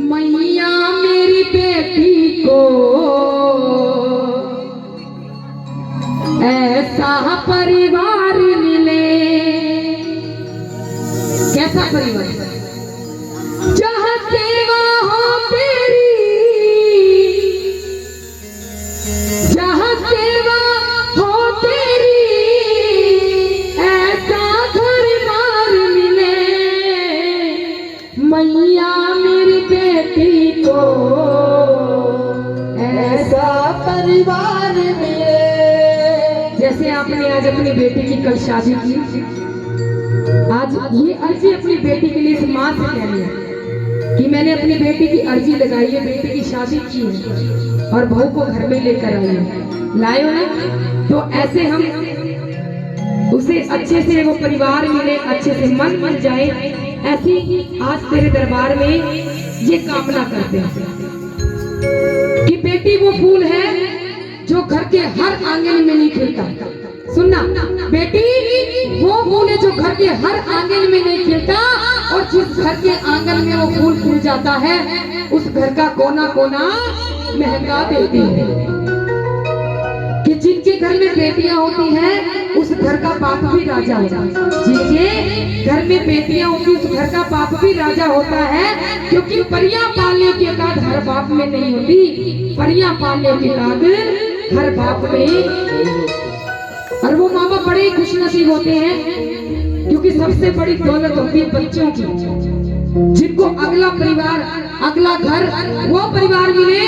मैया मेरी बेटी को ऐसा परिवार मिले। कैसा परिवार? जहाँ सेवा हो तेरी, जहाँ सेवा हो तेरी, ऐसा परिवार मिले। मैया मेरी बेटी को ऐसा परिवार मिले। जैसे आपने आज अपनी बेटी की कल शादी की, आज ये अर्जी अपनी बेटी के लिए इस माँ से कहनी है कि मैंने अपनी बेटी की अर्जी लगाई है, बेटी की शादी की है और बहू को घर में लेकर आई है। लाए हो ना? तो ऐसे हम उसे अच्छे से वो परिवार मिले, अच्छे से मन मिल जाए, ऐसी आज तेरे दरबार में ये कामना करते हैं कि बेटी वो फूल है जो घर के हर आंगन में नहीं खिलता। सुनना, बेटी वो फूल है जो घर के हर आंगन में नहीं खिलता, और जिस घर के आंगन में वो फूल खिल जाता है उस घर का कोना कोना महका देती है। कि जिनके घर में बेटियां होती हैं उस घर का बाप भी राजा होता है। जिनके घर में बेटियां होती उस घर का बाप भी राजा होता है, क्योंकि परियां पालने के बाद हर बाप में नहीं होती, परियां पालने के बाद हर बाप में। और वो माँ बाप बड़े खुश नसीब होते हैं, क्योंकि सबसे बड़ी दौलत होती है बच्चों की। जिनको अगला परिवार, अगला घर वो परिवार मिले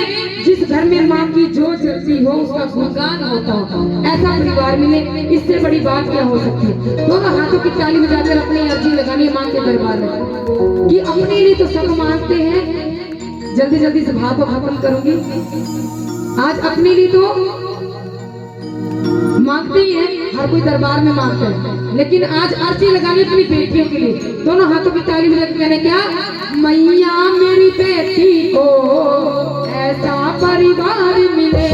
जिस घर में माँ की जो जर्सी हो उसका गुणगान होता हो, ऐसा परिवार मिले। इससे बड़ी बात क्या हो सकती है? दोनों हाथों की ताली बजाकर अपनी अर्जी लगानी है माँ के दरबार में कि अपने लिए तो सब मांगते हैं। जल्दी जल्दी से भाव को खत्म करूंगी। आज अपने लिए तो मांगते ही है, हर कोई दरबार में मांगता है, लेकिन आज अर्जी लगानी अपनी बेटियों के लिए। दोनों हाथों की ताली बजा के कहने क्या? मैया मेरी बेटी को ऐसा परिवार मिले।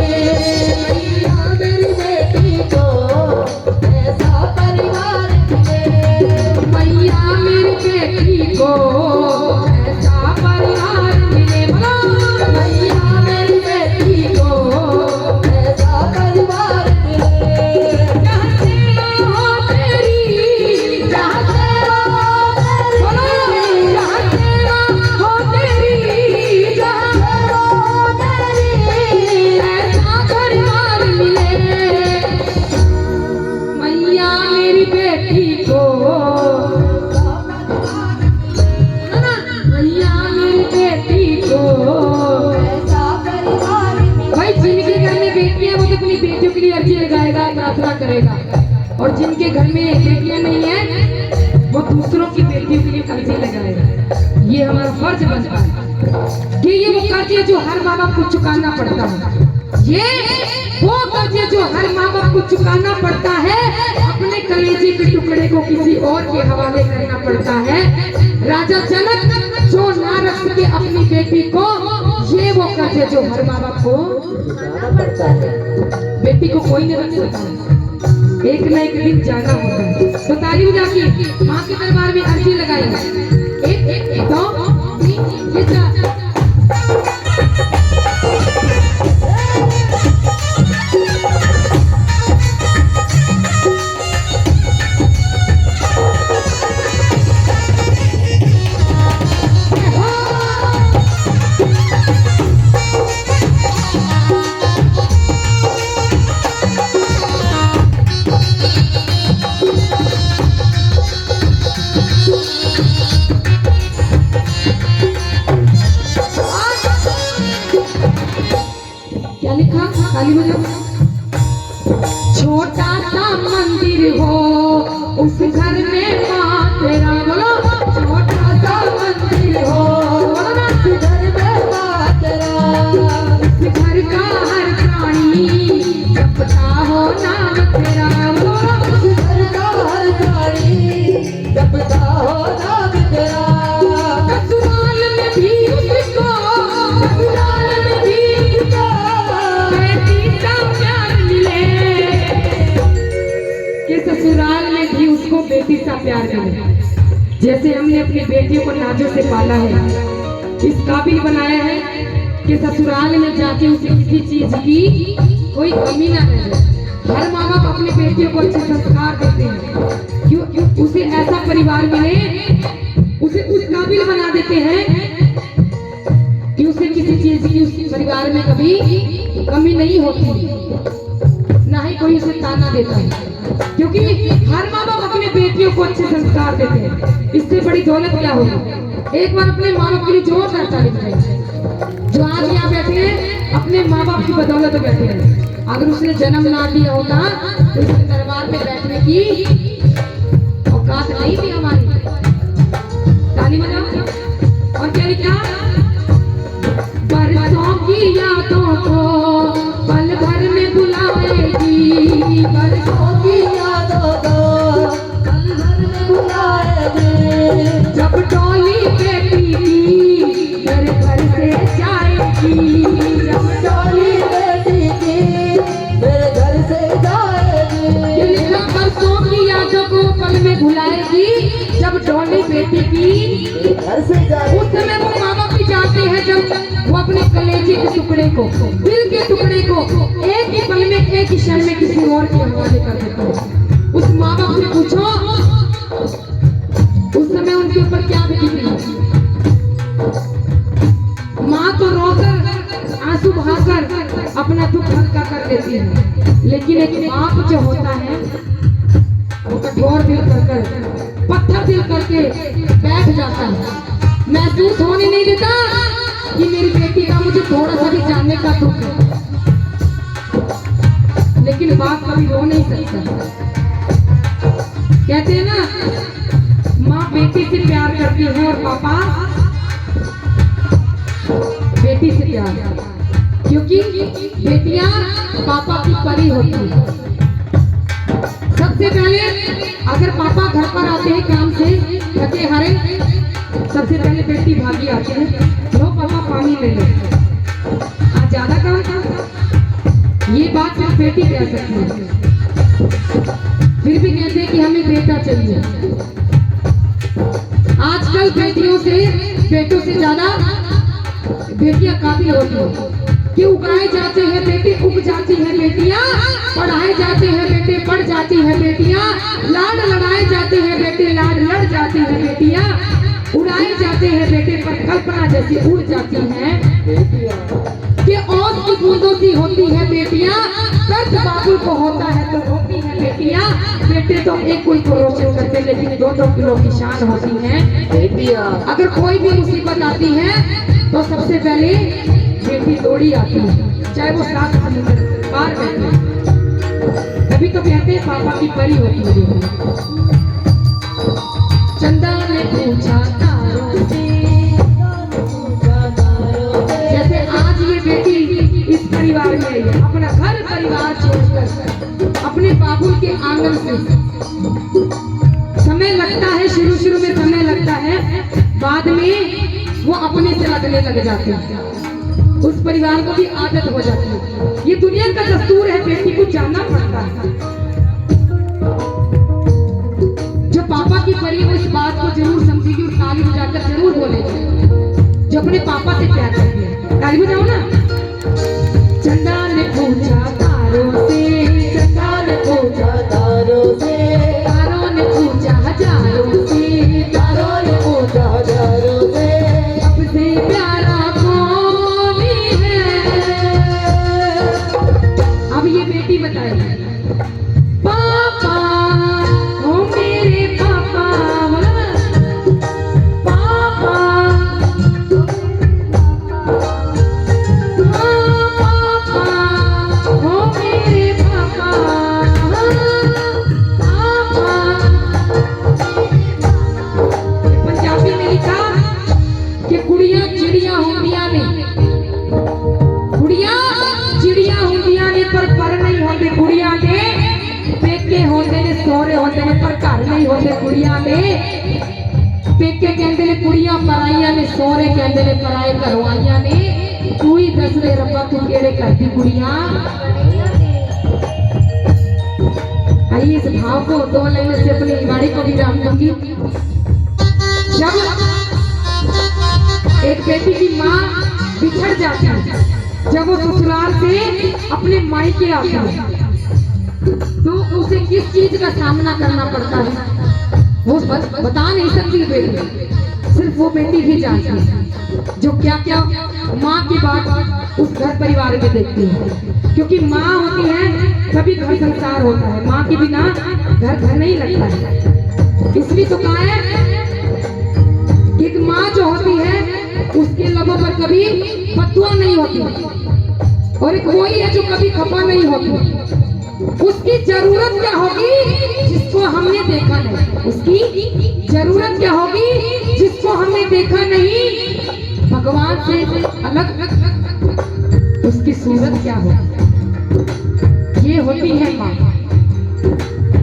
मैया मेरी बेटी को ऐसा परिवार मिले। मैया मेरी बेटी को ऐसा परिवार मिले। बोलो मैया मेरी बेटी को ऐसा परिवार मिले। करेगा, और जिनके घर में बेटियां नहीं है वो दूसरों की बेटियों के लिए कर्जे लगाएगा। ये हमारा फर्ज बनता है कि ये वो कर्जे जो हर माँ बाप को चुकाना पड़ता है, ये वो कर्जे जो हर माँ बाप को चुकाना पड़ता है, अपने कलेजे के टुकड़े को किसी और के हवाले करना पड़ता है। राजा जनक जो ना रख सके अपनी बेटी को, ये वो कर्जे जो हर माँ बाप को चुकाना पड़ता है। बेटी को कोई नहीं रख सकता है, एक ना एक दिन जाना होता है। तो ताली बजा के माँ के दरबार में अर्जी लगाई। एक दो तीन, ये चार। छोटा सा मंदिर हो उस घर में माँ तेरा। बोलो छोटा सा मंदिर हो उस घर में माँ तेरा। उस घर का हर प्राणी जपता हो नाम तेरा। उस घर का हर प्राणी जपता हो नाम तेरा। ससुराल में भी उसको, ससुराल में भी उसको बेटी का प्यार मिले। कि ससुराल में भी उसको बेटी सा प्यार मिले। जैसे हमने अपनी बेटियों को नाजों से पाला है, इस काबिल बनाया है कि ससुराल में जाके उसे किसी चीज की कोई कमी ना रहे। हर माँ बाप अपनी बेटियों को अच्छे संस्कार देते हैं, क्यों उसे ऐसा परिवार मिले, उसे उस काबिल बना देते हैं कि उसे किसी चीज की उस परिवार में कभी कमी नहीं होती, ना ही कोई उसे ताना देता है। क्योंकि हर माँ बाप अपने बेटियों को अच्छे संस्कार देते हैं, इससे बड़ी दौलत क्या होगी। एक बार अपने माँ बाप के लिए जोरदार ताली बजाइए। जो आज यहाँ बैठे हैं अपने माँ बाप की बदौलत बैठे हैं। अगर उसने जन्म ना दिया होता तो इसके दरबार में बैठने की औकात नहीं थी हमारी। ताली बजाओ। और क्या लिखा, बरसों की यादों को पल भर में बुलाएगी, बरसों की यादों को पल भर में बुलाएगी, जब डोली बेटी की मेरे घर से जाएगी, जब डोली बेटी की मेरे घर से जाएगी। ये लिखा, बरसों की यादों को पल में भुलाएगी, जब डोली बेटी की घर से जाएगी। उस समय वो माँ बाप भी जाते हैं जब वो अपने कलेजे के टुकड़े को, दिल के टुकड़े को एक ही पल में, एक ही क्षण में किसी और के हवाले कर देते हैं। उस माँ बाप से पूछो उस समय उनके ऊपर क्या बीती। माँ तो रोकर आंसू बहाकर अपना दुख हल्का कर देती है, लेकिन एक बाप जो होता है वो कठोर दिल कर पत्थर दिल करके बैठ जाता है, महसूस होने नहीं देता कि मेरी बेटी का मुझे थोड़ा सा भी जानने का दुख है। लेकिन बाप कभी रो नहीं सकता। कहते हैं ना, माँ बेटी से प्यार करती है और पापा बेटी से प्यार, क्योंकि बेटियां पापा की परी होती है। सबसे पहले अगर पापा घर पर आते हैं काम से थके हारे, सबसे पहले बेटी भागी आती है, लो पापा पानी ले लो, आज ज्यादा काम था। ये बात सिर्फ बेटी कह सकती है, फिर भी कहते हैं कि हमें बेटा चाहिए। आजकल बेटियों से, बेटों से ज्यादा बेटियां काबिल होती है कि उगाए जाते हैं बेटे, उग जाती है बेटियां, पढ़ाए जाते हैं बेटे, पढ़ जाती है बेटियां, लाड लड़ाए जाते हैं बेटे, लाड लड़ जाती है बेटियां, उड़ाए जाते हैं बेटे पर कल्पना जैसी उड़ जाती हैं कि ओस की बूंदों सी होती है बेटियां, दर्द बाबुल को होता है तो होती है बेटियां। बेटे तो एक कोई को रोशन करते, लेकिन 2-2 किलो की शान होती है बेटियां। अगर कोई भी मुसीबत आती है तो सबसे पहले बेटी दौड़ी आती है, चाहे वो 7 समुद्र पार बैठे। तभी तो कहते हैं पापा की परी होती है। चंदा ने पूछा तारों से, जैसे आज ये बेटी इस परिवार में आई है, अपना घर परिवार छोड़कर अपने बाबुल के आंगन से। समय लगता है, शुरू में समय लगता है, बाद में वो अपने से लगने लग जाते हैं, उस परिवार को भी आदत हो जाती है। ये दुनिया का दस्तूर है, बेटी को जानना पड़ता है। जो पापा की परी वो इस बात को जरूर समझेगी और ताली बजाकर जरूर बोलेगी, जो अपने पापा से प्यार करती है। ताली बजाओ ना। चंदा ने पूछा तारों से, चंदा ने पूछा तारों से, तारों ने पूछा हजारों से, तारों ने पूछा हजारों से, सबसे प्यारा कौन है। अब ये बेटी बताएगी, पापा ओ मेरे पापा, पापा पापा ओ मेरे पापा, पापा। पंजाबी में लिखा कि कुड़ियां चिड़िया होंदियां ने, कुड़ियां चिड़िया होंदियां ने पर नहीं होंदे कुड़ियां दे, पेके होंदे ने सोहरे होंदे ने पर घर नहीं होंदे कुड़ियां दे। पेके कहंदे ने कुड़ियां पराइयां ने, सोहरे कहंदे ने पराए घरों आइयां ने। तू ही दस दे रब्बा तू केड़े घर दी कुड़ियां। आइए इस भाव को 2 लाइन से अपनी गाड़ी को विराम दूंगी। जब एक बेटी की माँ बिछड़ जाती है जब वो ससुराल से अपने मायके आती है, तो उसे किस चीज का सामना करना पड़ता है वो बता नहीं सकती बेटी, सिर्फ वो बेटी ही जानती है जो क्या क्या माँ की बात उस घर परिवार में देखती है। क्योंकि माँ होती है तभी घर संसार होता है, माँ के बिना घर नहीं लगता है। इसलिए तो कहा है कि एक माँ जो होती है उसके लबों पर कभी बददुआ नहीं होती, और एक वही है जो कभी खफा नहीं होती। उसकी जरूरत क्या होगी जिसको हमने देखा नहीं, उसकी जरूरत क्या होगी जिसको हमने देखा नहीं, भगवान से अलग उसकी सूरत क्या होगी, ये होती है माँ।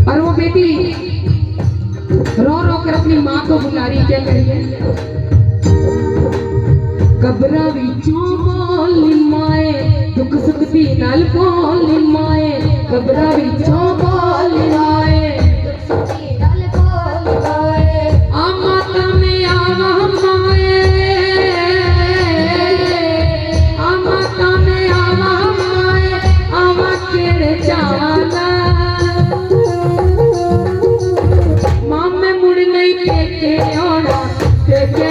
और वो बेटी रो रो कर अपनी माँ को बुला रही, क्या कह रही है, कबरा विचों बोल माए दुख सुख दी नाल बोल माए, कबरा विचों बोल माए आ माता में आवा माए, आ माता में आवा माए, आवा केड़े जाना माँ में मुड़ नहीं पेके आना, पेके